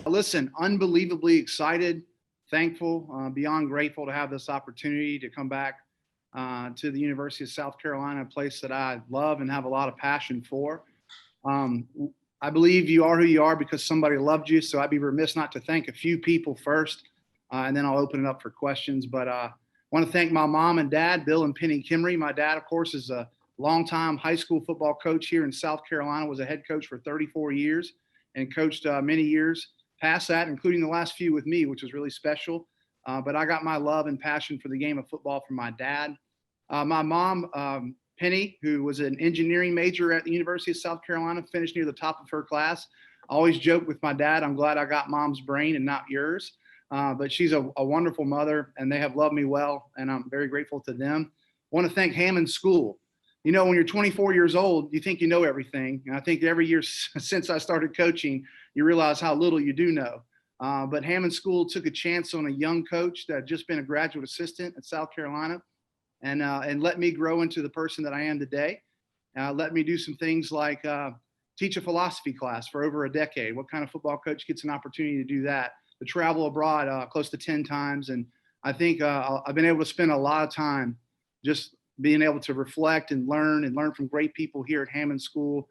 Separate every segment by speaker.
Speaker 1: Listen, unbelievably excited, thankful, beyond grateful to have this opportunity to come back to the University of South Carolina, a place that I love and have a lot of passion for. Um, I believe you are who you are because somebody loved you, so I'd be remiss not to thank a few people first, and then I'll open it up for questions. But I want to thank my mom and dad, Bill and Penny Kimrey. My dad, of course, is a longtime high school football coach here in South Carolina, was a head coach for 34 years and coached many years past that, including the last few with me, which was really special. But I got my love and passion for the game of football from my dad. My mom, Penny, who was an engineering major at the University of South Carolina, finished near the top of her class. I always joke with my dad, I'm glad I got mom's brain and not yours. But she's a wonderful mother, and they have loved me well, and I'm very grateful to them. I want to thank Hammond School. You know, when you're 24 years old, you think you know everything. And I think every year since I started coaching, you realize how little you do know. But Hammond School took a chance on a young coach that had just been a graduate assistant at South Carolina and let me grow into the person that I am today. Let me do some things like teach a philosophy class for over a decade. What kind of football coach gets an opportunity to do that? To travel abroad close to 10 times. And I think I've been able to spend a lot of time just being able to reflect and learn from great people here at Hammond School,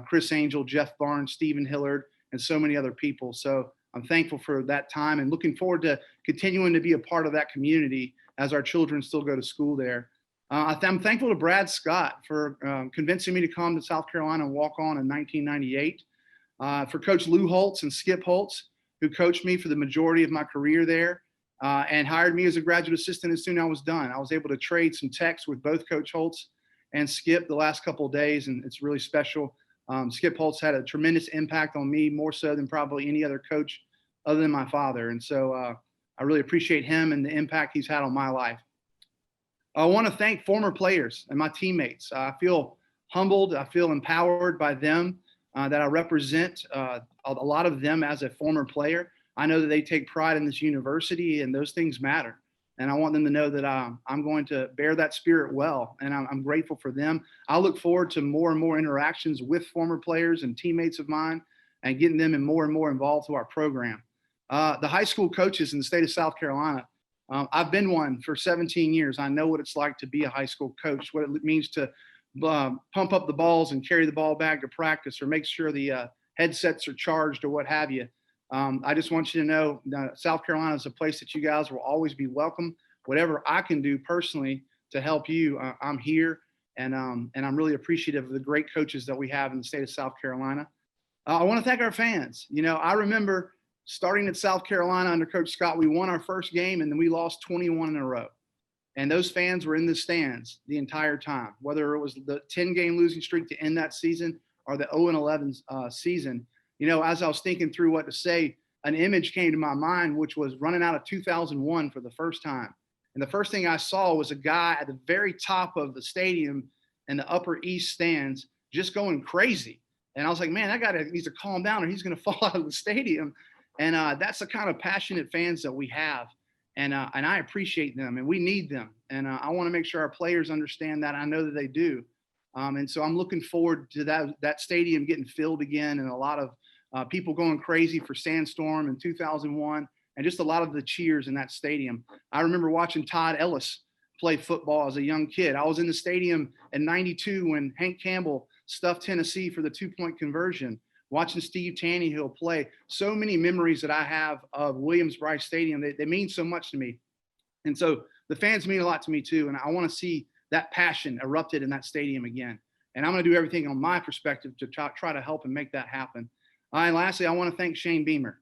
Speaker 1: Chris Angel, Jeff Barnes, Stephen Hillard, and so many other people. So I'm thankful for that time and looking forward to continuing to be a part of that community as our children still go to school there. I'm thankful to Brad Scott for convincing me to come to South Carolina and walk on in 1998. For Coach Lou Holtz and Skip Holtz, who coached me for the majority of my career there and hired me as a graduate assistant as soon as I was done. I was able to trade some texts with both Coach Holtz and Skip the last couple of days, and it's really special. Skip Holtz had a tremendous impact on me, more so than probably any other coach other than my father. And so I really appreciate him and the impact he's had on my life. I want to thank former players and my teammates. I feel humbled. I feel empowered by them, that I represent a lot of them as a former player. I know that they take pride in this university, and those things matter. And I want them to know that I'm going to bear that spirit well, and I'm grateful for them. I look forward to more and more interactions with former players and teammates of mine and getting them more and more involved to our program. The high school coaches in the state of South Carolina, I've been one for 17 years. I know what it's like to be a high school coach, what it means to pump up the balls and carry the ball back to practice or make sure the headsets are charged or what have you. I just want you to know that South Carolina is a place that you guys will always be welcome. Whatever I can do personally to help you, I'm here, and I'm really appreciative of the great coaches that we have in the state of South Carolina. I want to thank our fans. You know, I remember starting at South Carolina under Coach Scott, we won our first game and then we lost 21 in a row. And those fans were in the stands the entire time, whether it was the 10-game losing streak to end that season or the 0-11 season. You know, as I was thinking through what to say, an image came to my mind, which was running out of 2001 for the first time. And the first thing I saw was a guy at the very top of the stadium in the upper east stands just going crazy. And I was like, man, that guy needs to calm down or he's going to fall out of the stadium. And that's the kind of passionate fans that we have. And I appreciate them, and we need them. And I want to make sure our players understand that. I know that they do. And so I'm looking forward to that stadium getting filled again, and a lot of people going crazy for Sandstorm in 2001, and just a lot of the cheers in that stadium. I remember watching Todd Ellis play football as a young kid. I was in the stadium in '92 when Hank Campbell stuffed Tennessee for the 2-point conversion. Watching Steve Tannehill play, so many memories that I have of Williams-Brice Stadium. They mean so much to me. And so the fans mean a lot to me too. And I want to see that passion erupted in that stadium again. And I'm going to do everything on my perspective to try to help and make that happen. And lastly, I want to thank Shane Beamer.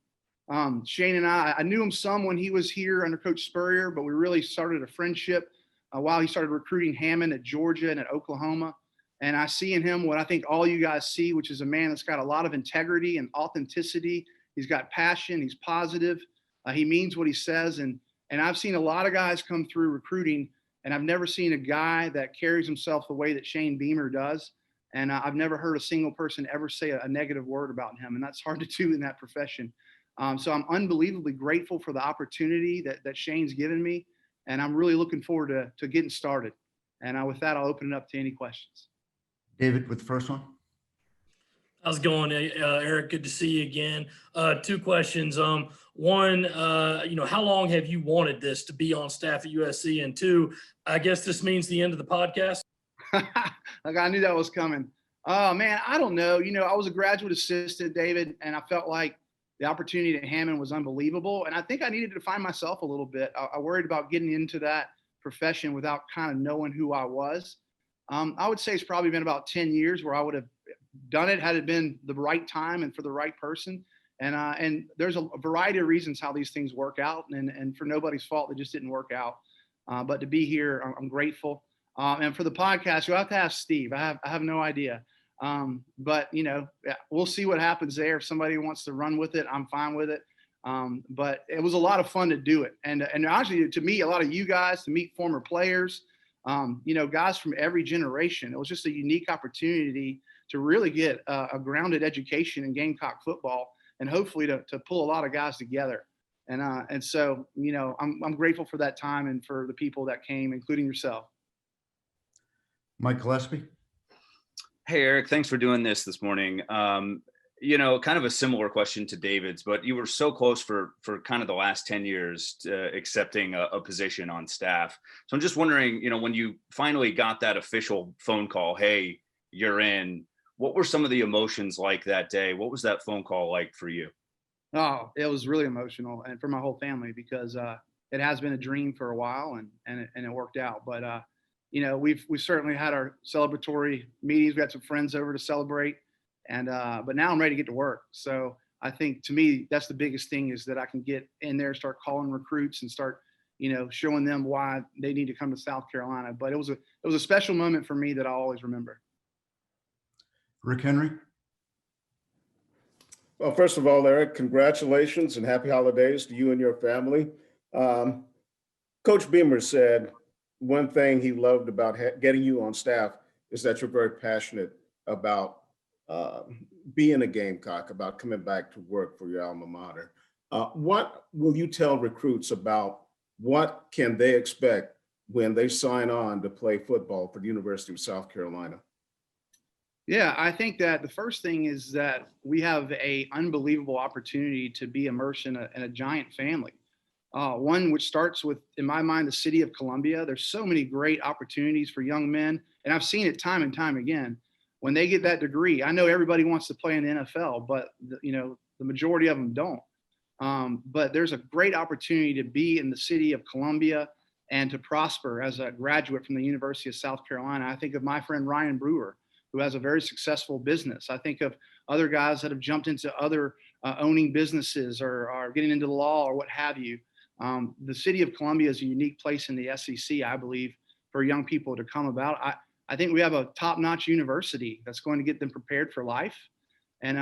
Speaker 1: Shane and I knew him some when he was here under Coach Spurrier, but we really started a friendship while he started recruiting Hammond at Georgia and at Oklahoma. And I see in him what I think all you guys see, which is a man that's got a lot of integrity and authenticity. He's got passion. He's positive. He means what he says. And I've seen a lot of guys come through recruiting, and I've never seen a guy that carries himself the way that Shane Beamer does. And I've never heard a single person ever say a negative word about him. And that's hard to do in that profession. So I'm unbelievably grateful for the opportunity that Shane's given me. And I'm really looking forward to getting started. And with that, I'll open it up to any questions.
Speaker 2: David with the first one. How's it going, Eric? Good to see you again. Two questions. One, how long have you wanted this to be on staff at USC? And two, I guess this means the end of the podcast.
Speaker 1: Like I knew that was coming. Oh man, I don't know. I was a graduate assistant, David, and I felt like the opportunity at Hammond was unbelievable. And I think I needed to find myself a little bit. I worried about getting into that profession without kind of knowing who I was. I would say it's probably been about 10 years where I would have done it had it been the right time and for the right person. And there's a variety of reasons how these things work out, and for nobody's fault, they just didn't work out. But to be here, I'm grateful. And for the podcast, you'll have to ask Steve. I have no idea. But we'll see what happens there. If somebody wants to run with it, I'm fine with it. But it was a lot of fun to do it. And actually to meet a lot of you guys, to meet former players, guys from every generation. It was just a unique opportunity to really get a grounded education in Gamecock football, and hopefully to pull a lot of guys together. And so, I'm grateful for that time and for the people that came, including yourself.
Speaker 3: Mike Gillespie.
Speaker 4: Hey, Eric, thanks for doing this morning. Kind of a similar question to David's, but you were so close for kind of the last 10 years to accepting a position on staff. So I'm just wondering, when you finally got that official phone call, hey, you're in, what were some of the emotions like that day? What was that phone call like for you?
Speaker 1: Oh, it was really emotional, and for my whole family, because it has been a dream for a while, and it worked out. But we've certainly had our celebratory meetings. We had some friends over to celebrate, and but now I'm ready to get to work. So I think, to me, that's the biggest thing, is that I can get in there, start calling recruits, and start showing them why they need to come to South Carolina. But it was a special moment for me that I'll always remember.
Speaker 3: Rick Henry.
Speaker 5: Well, first of all, Eric, congratulations and happy holidays to you and your family. Coach Beamer said one thing he loved about getting you on staff is that you're very passionate about being a Gamecock, about coming back to work for your alma mater. What will you tell recruits about what can they expect when they sign on to play football for the University of South Carolina?
Speaker 1: Yeah, I think that the first thing is that we have an unbelievable opportunity to be immersed in a giant family. One which starts with, in my mind, the city of Columbia. There's so many great opportunities for young men, and I've seen it time and time again. When they get that degree, I know everybody wants to play in the NFL, but the majority of them don't. But there's a great opportunity to be in the city of Columbia and to prosper as a graduate from the University of South Carolina. I think of my friend Ryan Brewer, who has a very successful business. I think of other guys that have jumped into other owning businesses or are getting into the law or what have you. The city of Columbia is a unique place in the SEC, I believe, for young people to come about. I think we have a top-notch university that's going to get them prepared for life, and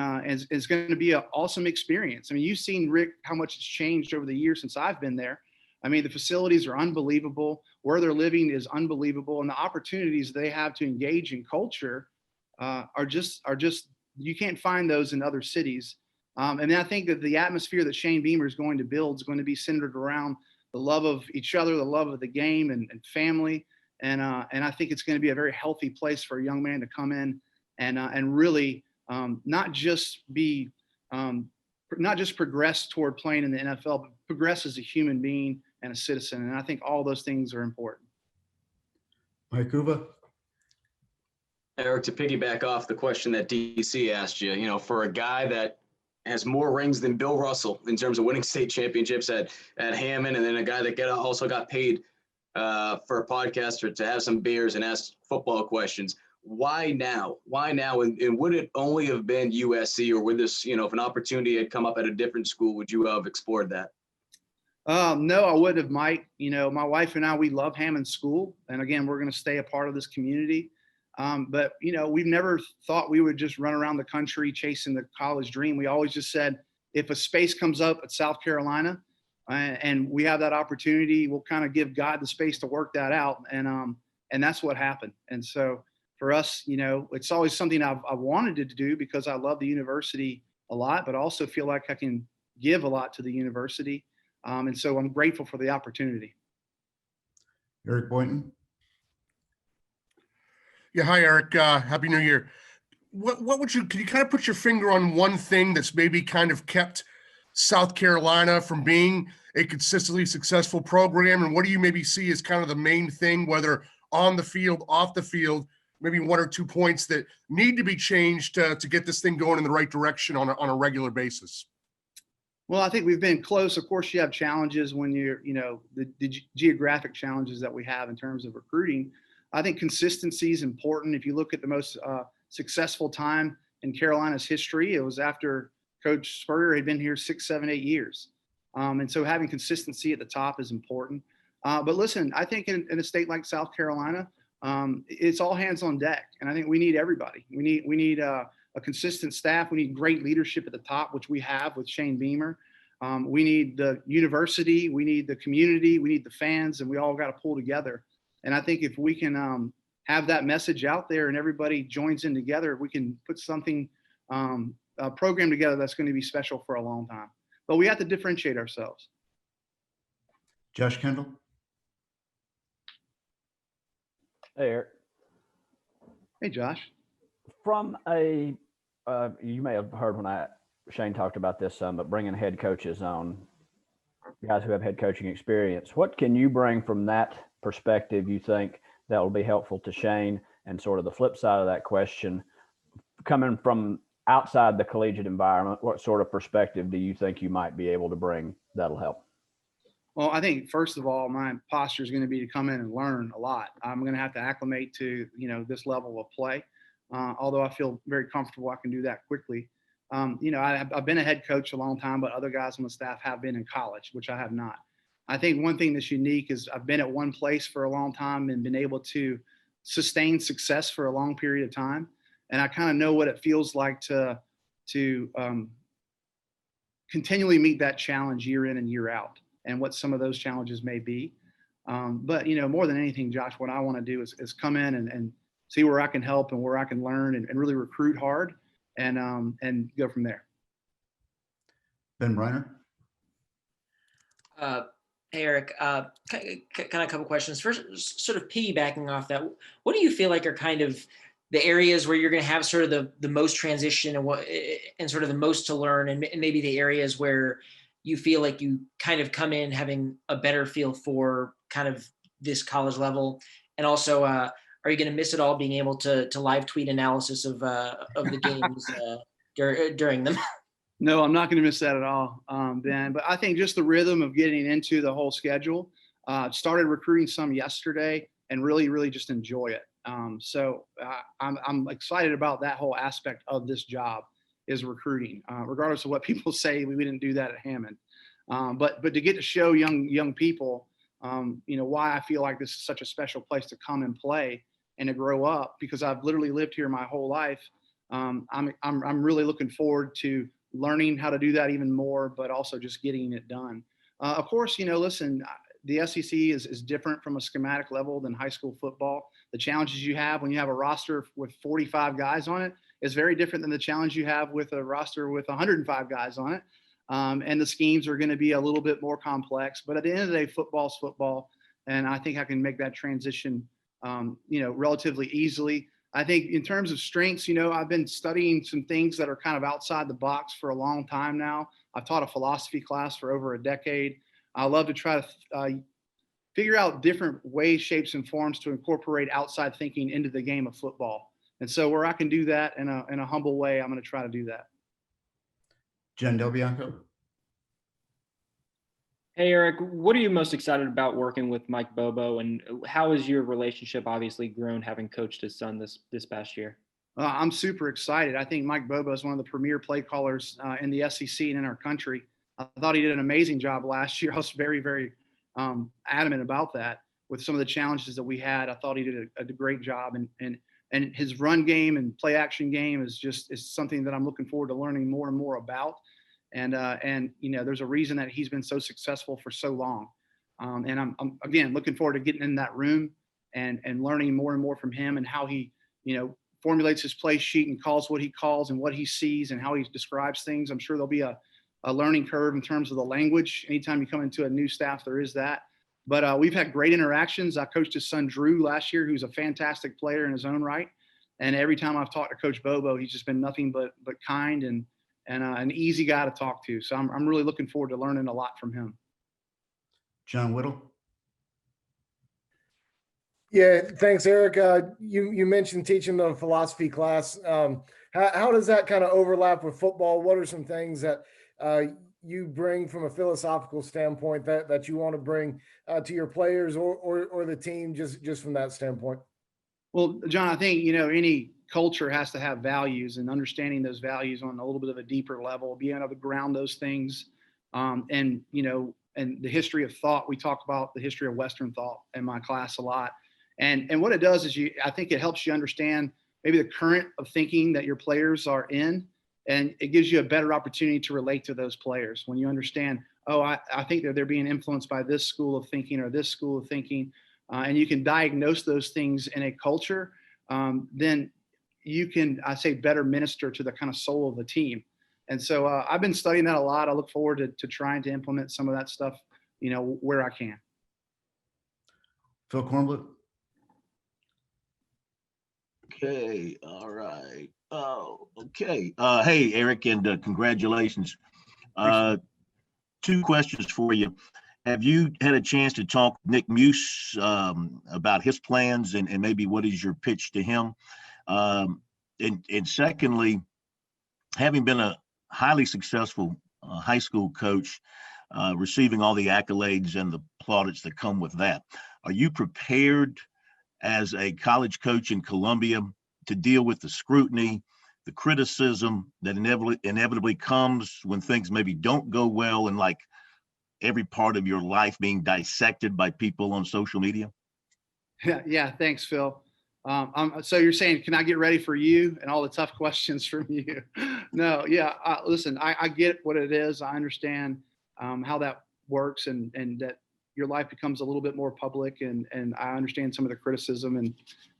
Speaker 1: it's going to be an awesome experience. I mean, you've seen, Rick, how much it's changed over the years since I've been there. I mean, the facilities are unbelievable. Where they're living is unbelievable, and the opportunities they have to engage in culture are just you can't find those in other cities. And then I think that the atmosphere that Shane Beamer is going to build is going to be centered around the love of each other, the love of the game, and family. And I think it's going to be a very healthy place for a young man to come in and really not just progress toward playing in the NFL, but progress as a human being and a citizen. And I think all those things are important.
Speaker 3: Mike Uva.
Speaker 6: Eric, to piggyback off the question that DC asked you, for a guy that has more rings than Bill Russell in terms of winning state championships at Hammond, and then a guy that also got paid for a podcaster to have some beers and ask football questions. Why now? Why now? And would it only have been USC, or would this, if an opportunity had come up at a different school, would you have explored that?
Speaker 1: No, I would have, Mike. My wife and I, we love Hammond School. And again, we're going to stay a part of this community. But we've never thought we would just run around the country chasing the college dream. We always just said, if a space comes up at South Carolina and we have that opportunity, we'll kind of give God the space to work that out. And that's what happened. And so for us, it's always something I've wanted to do because I love the university a lot, but also feel like I can give a lot to the university. And so I'm grateful for the opportunity.
Speaker 3: Eric Boynton.
Speaker 7: Yeah, hi, Eric. Happy New Year. what would you, can you kind of put your finger on one thing that's maybe kind of kept South Carolina from being a consistently successful program? And what do you maybe see as kind of the main thing, whether on the field, off the field, maybe one or 2 points that need to be changed to get this thing going in the right direction on a regular basis?
Speaker 1: Well, I think we've been close. Of course, you have challenges when you're, the geographic challenges that we have in terms of recruiting. I think consistency is important. If you look at the most successful time in Carolina's history, it was after Coach Spurrier had been here 6, 7, 8 years. And so having consistency at the top is important. But listen, I think in a state like South Carolina, it's all hands on deck. And I think we need everybody. We need a consistent staff. We need great leadership at the top, which we have with Shane Beamer. We need the university. We need the community. We need the fans, and we all got to pull together. And I think if we can have that message out there and everybody joins in together, we can put something, a program together that's going to be special for a long time. But we have to differentiate ourselves.
Speaker 3: Josh Kendall.
Speaker 8: Hey, Eric.
Speaker 1: Hey, Josh.
Speaker 8: From a, you may have heard when Shane talked about this some, but bringing head coaches on, guys who have head coaching experience, what can you bring from that perspective you think that will be helpful to Shane? And sort of the flip side of that question, coming from outside the collegiate environment, what sort of perspective do you think you might be able to bring that'll help?
Speaker 1: Well, I think first of all, my posture is going to be to come in and learn a lot. I'm going to have to acclimate to, this level of play. Although I feel very comfortable, I can do that quickly. I've been a head coach a long time, but other guys on the staff have been in college, which I have not. I think one thing that's unique is I've been at one place for a long time and been able to sustain success for a long period of time. And I kind of know what it feels like to continually meet that challenge year in and year out, and what some of those challenges may be. But more than anything, Josh, what I want to do is come in and see where I can help and where I can learn and really recruit hard and go from there.
Speaker 3: Ben Reiner.
Speaker 9: Hey, Eric, kind of a couple questions. First, sort of piggybacking off that, what do you feel like are kind of the areas where you're going to have sort of the most transition and sort of the most to learn, and maybe the areas where you feel like you kind of come in having a better feel for kind of this college level? And also, are you going to miss it all being able to live tweet analysis of the games during them?
Speaker 1: No, I'm not going to miss that at all, Ben. But I think just the rhythm of getting into the whole schedule. Started recruiting some yesterday and really just enjoy it. So I'm excited about that whole aspect of this job is recruiting, regardless of what people say. We didn't do that at Hammond, but to get to show young people, why I feel like this is such a special place to come and play and to grow up, because I've literally lived here my whole life. I'm really looking forward to learning how to do that even more, but also just getting it done. Of course, listen, the SEC is different from a schematic level than high school football. The challenges you have when you have a roster with 45 guys on it is very different than the challenge you have with a roster with 105 guys on it. And the schemes are going to be a little bit more complex, but at the end of the day, football's football. And I think I can make that transition, relatively easily. I think in terms of strengths, I've been studying some things that are kind of outside the box for a long time now. I've taught a philosophy class for over a decade. I love to try to figure out different ways, shapes, and forms to incorporate outside thinking into the game of football. And so where I can do that in a humble way, I'm going to try to do that.
Speaker 3: Jen Del Bianco.
Speaker 10: Hey, Eric, what are you most excited about working with Mike Bobo, and how has your relationship obviously grown having coached his son this past year?
Speaker 1: I'm super excited. I think Mike Bobo is one of the premier play callers in the SEC and in our country. I thought he did an amazing job last year. I was very, very adamant about that with some of the challenges that we had. I thought he did a great job, and his run game and play action game is something that I'm looking forward to learning more and more about. And there's a reason that he's been so successful for so long. And I'm again looking forward to getting in that room and learning more and more from him, and how he, formulates his play sheet and calls what he calls and what he sees and how he describes things. I'm sure there'll be a learning curve in terms of the language. Anytime you come into a new staff, there is that. But we've had great interactions. I coached his son Drew last year, who's a fantastic player in his own right. And every time I've talked to Coach Bobo, he's just been nothing but kind and an easy guy to talk to. So I'm really looking forward to learning a lot from him.
Speaker 3: John Whittle.
Speaker 11: Yeah, thanks, Eric. You mentioned teaching the philosophy class. How does that kind of overlap with football? What are some things that you bring from a philosophical standpoint that you want to bring to your players or the team just from that standpoint?
Speaker 1: Well, John, I think, any culture has to have values, and understanding those values on a little bit of a deeper level, being able to ground those things. And the history of thought, we talk about the history of Western thought in my class a lot. And what it does is I think it helps you understand maybe the current of thinking that your players are in, and it gives you a better opportunity to relate to those players. When you understand, I think that they're being influenced by this school of thinking or this school of thinking, and you can diagnose those things in a culture, then you can, I say, better minister to the kind of soul of the team. And so I've been studying that a lot. I look forward to trying to implement some of that stuff, where I can.
Speaker 3: Phil Kornbluth.
Speaker 12: Okay. All right. Oh, okay. Hey, Eric, and congratulations. Two questions for you. Have you had a chance to talk with Nick Muse about his plans and maybe what is your pitch to him? And secondly, having been a highly successful high school coach, receiving all the accolades and the plaudits that come with that, are you prepared as a college coach in Columbia to deal with the scrutiny, the criticism that inevitably comes when things maybe don't go well, and like every part of your life being dissected by people on social media?
Speaker 1: Yeah. Thanks, Phil. So you're saying, can I get ready for you and all the tough questions from you? No, yeah. Listen, I get what it is. I understand how that works, and that your life becomes a little bit more public, and I understand some of the criticism,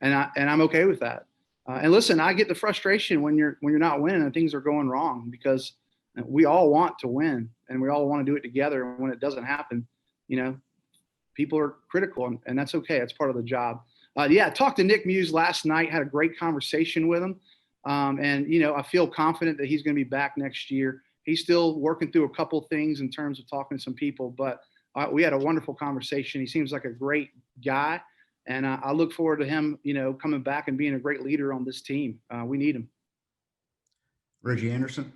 Speaker 1: and I'm okay with that. And listen, I get the frustration when you're not winning and things are going wrong, because we all want to win and we all want to do it together. And when it doesn't happen, people are critical, and that's okay. It's part of the job. I talked to Nick Muse last night, had a great conversation with him. And I feel confident that he's going to be back next year. He's still working through a couple things in terms of talking to some people, but we had a wonderful conversation. He seems like a great guy, and I look forward to him, coming back and being a great leader on this team. We need him.
Speaker 3: Reggie Anderson.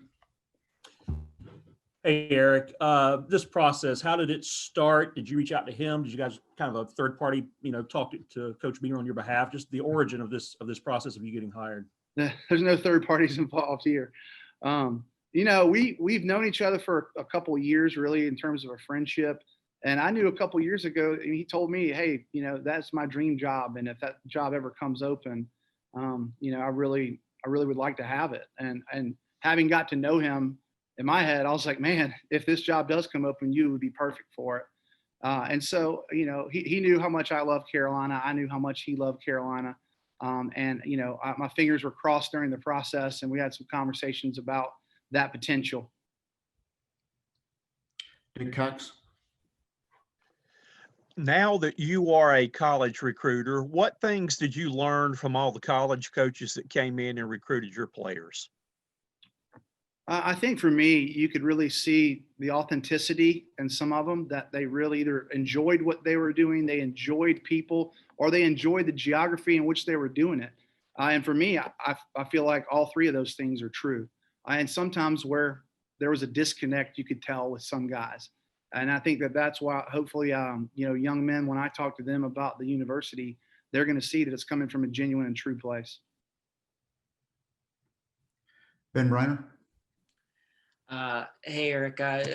Speaker 13: Hey, Eric, this process, how did it start? Did you reach out to him? Did you guys kind of a third party, talk to Coach Beamer on your behalf? Just the origin of this process of you getting hired.
Speaker 1: There's no third parties involved here. We've known each other for a couple of years, really, in terms of a friendship. And I knew a couple of years ago, he told me, hey, that's my dream job. And if that job ever comes open, I really would like to have it. And having got to know him, in my head, I was like, man, if this job does come open, you would be perfect for it. And so, he knew how much I love Carolina. I knew how much he loved Carolina. My fingers were crossed during the process, and we had some conversations about that potential.
Speaker 3: Dick Cox.
Speaker 14: Now that you are a college recruiter, what things did you learn from all the college coaches that came in and recruited your players?
Speaker 1: I think for me, you could really see the authenticity in some of them, that they really either enjoyed what they were doing, they enjoyed people, or they enjoyed the geography in which they were doing it. And for me, I feel like all three of those things are true. And sometimes where there was a disconnect, you could tell with some guys. And I think that's why, hopefully, young men, when I talk to them about the university, they're going to see that it's coming from a genuine and true place.
Speaker 3: Ben Reiner.
Speaker 9: Hey, Eric, kind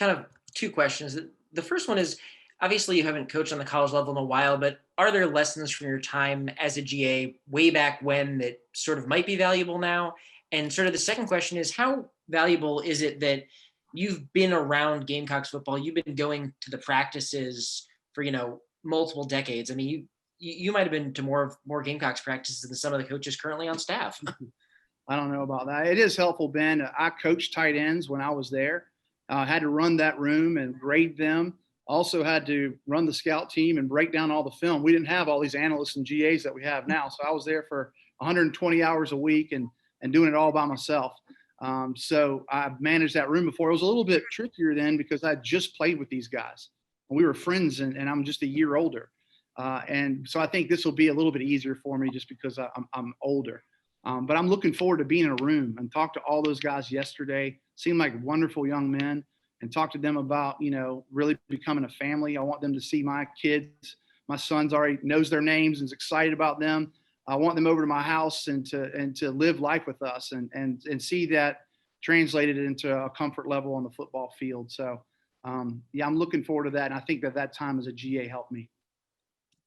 Speaker 9: of two questions. The first one is, obviously you haven't coached on the college level in a while, but are there lessons from your time as a GA way back when that sort of might be valuable now? And sort of the second question is, how valuable is it that you've been around Gamecocks football? You've been going to the practices for, multiple decades. I mean, you might've been to more Gamecocks practices than some of the coaches currently on staff.
Speaker 1: I don't know about that. It is helpful, Ben. I coached tight ends when I was there. Had to run that room and grade them. Also had to run the scout team and break down all the film. We didn't have all these analysts and GAs that we have now. So I was there for 120 hours a week and doing it all by myself. So I've managed that room before. It was a little bit trickier then because I just played with these guys. We were friends, and I'm just a year older. And so I think this will be a little bit easier for me just because I'm older. But I'm looking forward to being in a room and talk to all those guys yesterday. Seemed like wonderful young men, and talk to them about, really becoming a family. I want them to see my kids. My son's already knows their names and is excited about them. I want them over to my house and to live life with us and see that translated into a comfort level on the football field. So, yeah, I'm looking forward to that. And I think that time as a GA helped me.